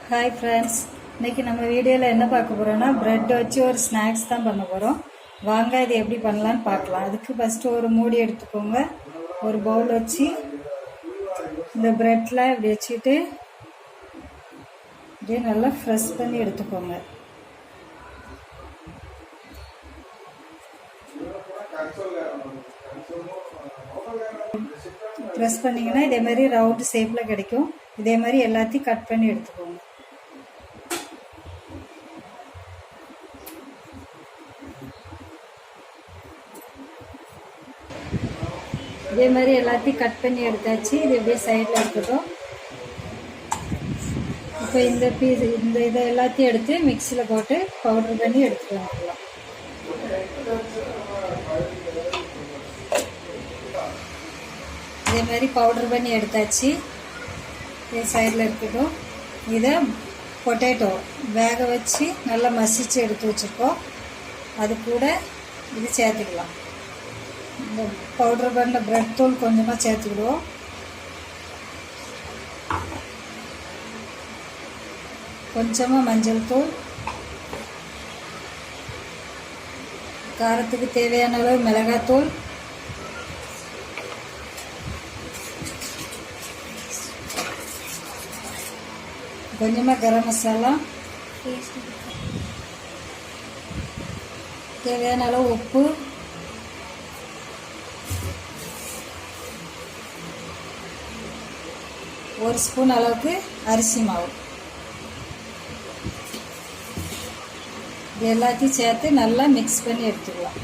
Hi friends, இன்றைக்கி நம்ம வீடியோவில் என்ன பார்க்க போகிறோன்னா ப்ரெட் வச்சு ஒரு ஸ்நாக்ஸ் தான் பண்ண போகிறோம். வாங்க இது எப்படி பண்ணலான்னு பார்க்கலாம். அதுக்கு ஃபஸ்ட்டு ஒரு மூடி எடுத்துக்கோங்க. ஒரு பவுல் வச்சு இந்த ப்ரெட்டில் இப்படி வச்சுட்டு இப்படியே நல்லா ஃப்ரெஷ் பண்ணி எடுத்துக்கோங்க. ப்ரெஸ் பண்ணிங்கன்னா இதே மாதிரி ரவுண்டு ஷேப்பில் கிடைக்கும். இதே மாதிரி எல்லாத்தையும் கட் பண்ணி எடுத்துக்கோங்க. இதே மாதிரி எல்லாத்தையும் கட் பண்ணி எடுத்தாச்சு. இது இப்படியே சைடில் இருக்கட்டும். இப்போ இந்த இதை எல்லாத்தையும் எடுத்து மிக்சியில் போட்டு பவுடர் பண்ணி எடுத்துட்டு வந்துடலாம். இதே மாதிரி பவுடர் பண்ணி எடுத்தாச்சு. இது சைடில் இருக்கட்டும். இதை பொட்டேட்டோ வேக வச்சு நல்லா மசிச்சு எடுத்து வச்சுருக்கோம். அது கூட இது சேர்த்துக்கலாம். இந்த பவுடர் பண்ண ப்ரெட் தூள் கொஞ்சமாக சேர்த்துக்கிடுவோம். கொஞ்சமாக மஞ்சள் தூள், காரத்துக்கு தேவையான அளவு மிளகாத்தூள், கொஞ்சமாக கரம் மசாலா, தேவையான அளவு உப்பு, ஒரு ஸ்பூன் அளவுக்கு அரிசி மாவு. இது எல்லாத்தையும் சேர்த்து நல்லா மிக்ஸ் பண்ணி எடுத்துக்கலாம்.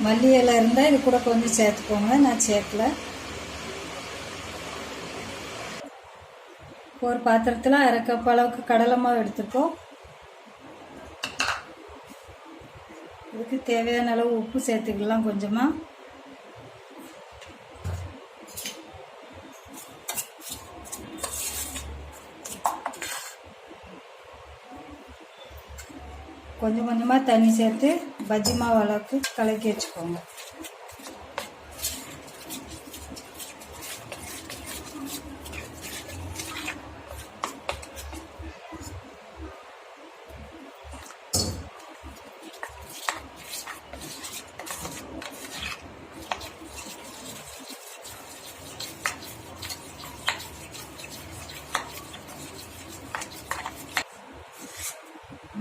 மல்லி இலை இருந்தால் இது கூட கொஞ்சம் சேர்த்துக்கோங்க. நான் சேர்க்கல. ஒரு பாத்திரத்தில் 1/2 கப் அளவுக்கு கடலை மாவு எடுத்துருக்கோம். இதுக்கு தேவையான அளவு உப்பு சேர்த்துக்கலாம். கொஞ்சமாக கொஞ்சமாக தண்ணி சேர்த்து பஜ்ஜி மாவு அளவுக்கு கலக்கி வச்சுக்கோங்க.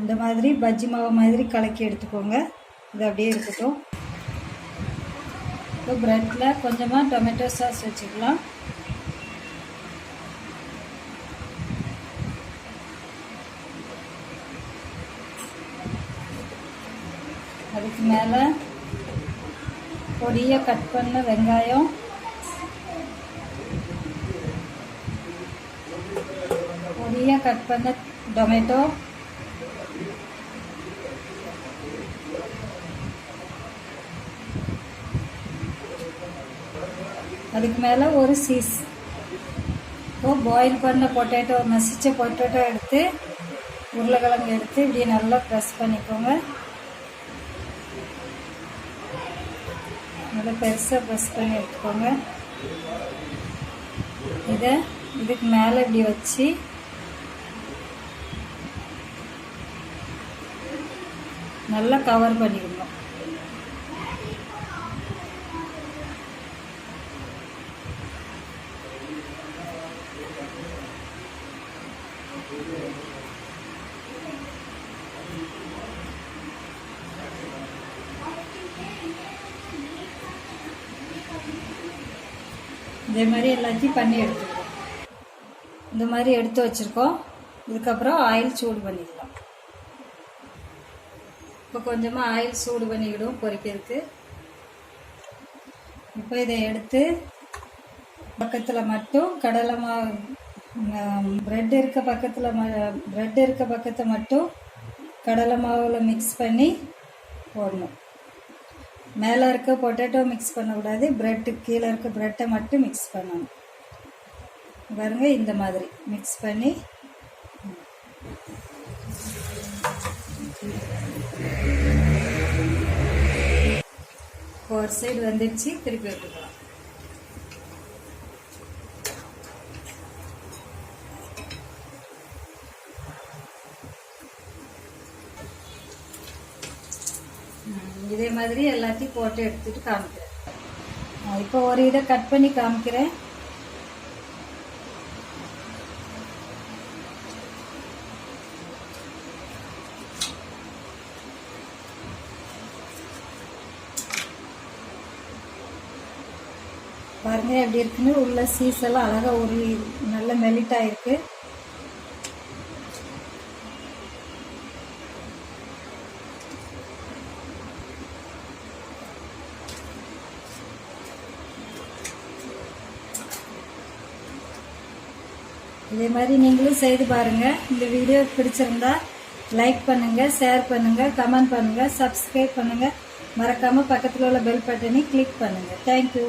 இந்த மாதிரி பஜ்ஜி மாவு மாதிரி கலக்கி எடுத்துக்கோங்க. இது அப்படியே இருக்கட்டும். இப்போ ப்ரெட்டில் கொஞ்சமாக டொமேட்டோ சாஸ் வச்சுக்கலாம். அதுக்கு மேலே பொடியாக கட் பண்ண வெங்காயம், பொடியாக கட் பண்ண டொமேட்டோ, அதுக்கு மேலே ஒரு சீஸ். இப்போ பாயில் பண்ண பொட்டேட்டோ, மசிச்ச பொட்டேட்டோ எடுத்து உருளைக்கிழங்கு எடுத்து இப்படி நல்லா ப்ரெஸ் பண்ணிக்கோங்க. நல்லா பெருசாக ப்ரெஸ் பண்ணி எடுத்துக்கோங்க. இதுக்கு மேலே இப்படி வச்சு நல்லா கவர் பண்ணிக்கணும். இதே மாதிரி எல்லாத்தையும் பண்ணி எடுத்துக்கிறோம். இந்த மாதிரி எடுத்து வச்சுருக்கோம். இதுக்கப்புறம் ஆயில் சூடு பண்ணிக்கலாம். இப்போ கொஞ்சமாக ஆயில் சூடு பண்ணிக்கிடும் பொரிக்கிறதுக்கு. இப்போ இதை எடுத்து பக்கத்தில் மட்டும் கடலை மாவு, ப்ரெட் இருக்க பக்கத்தை மட்டும் கடலை மாவில் மிக்ஸ் பண்ணி போடணும். மேலே இருக்க பொட்டேட்டோ மிக்ஸ் பண்ணக்கூடாது. ப்ரெட்டுக்கு கீழே இருக்க ப்ரெட்டை மட்டும் மிக்ஸ் பண்ணணும். பாருங்கள், இந்த மாதிரி மிக்ஸ் பண்ணி இப்போ ஒரு சைடு வந்துடுச்சு, திருப்பி விட்டுக்கலாம். இதே மாதிரி எல்லாத்தையும் போட்டு எடுத்துட்டு காமிக்கிறேன். இப்போ ஒரு இதை கட் பண்ணி காமிக்கிறேன். பாருங்க எப்படி இருக்குன்னு. உள்ள சீஸ் எல்லாம் அழகா உருளி நல்ல மெல்ட் ஆயிருக்கு. இதே மாதிரி நீங்களும் செய்து பாருங்க. இந்த வீடியோ பிடிச்சிருந்தா லைக் பண்ணுங்க, ஷேர் பண்ணுங்க, கமெண்ட் பண்ணுங்க, சப்ஸ்கிரைப் பண்ணுங்க. மறக்காம பக்கத்தில் உள்ள பெல் பட்டனை கிளிக் பண்ணுங்க. தேங்க்யூ.